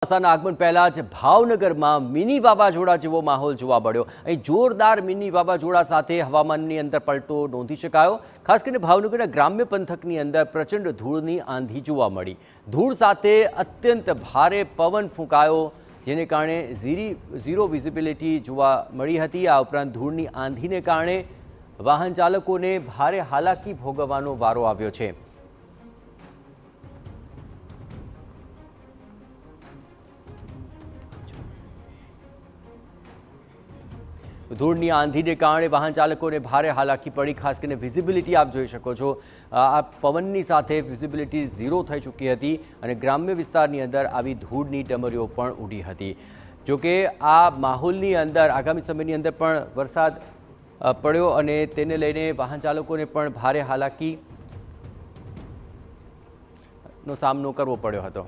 ચોમાસાના આગમન પહેલા જ ભાવનગરમાં મિની વાવાઝોડા જેવો માહોલ જોવા મળ્યો। અહીં જોરદાર મિની વાવાઝોડા સાથે હવામાનની અંદર પલટો નોંધી શકાયો। ખાસ કરીને ભાવનગરના ગ્રામ્ય પંથકની અંદર પ્રચંડ ધૂળની આંધી જોવા મળી। ધૂળ સાથે અત્યંત ભારે પવન ફૂંકાયો, જેને કારણે ઝીરો વિઝિબિલિટી જોવા મળી હતી। આ ઉપરાંત ધૂળની આંધીને કારણે વાહન ચાલકોને ભારે હાલાકી ભોગવવાનો વારો આવ્યો છે। ધૂળની આંધીને કારણે વાહન ચાલકોને ભારે હાલાકી પડી। ખાસ કરીને વિઝિબિલિટી આપ જોઈ શકો છો, આ પવનની સાથે વિઝિબિલિટી ઝીરો થઈ ચૂકી હતી અને ગ્રામ્ય વિસ્તારની અંદર આવી ધૂળની ડમરીઓ પણ ઉડી હતી। જોકે આ માહોલની અંદર આગામી સમયની અંદર પણ વરસાદ પડ્યો અને તેને લઈને વાહન ચાલકોને પણ ભારે હાલાકીનો સામનો કરવો પડ્યો હતો।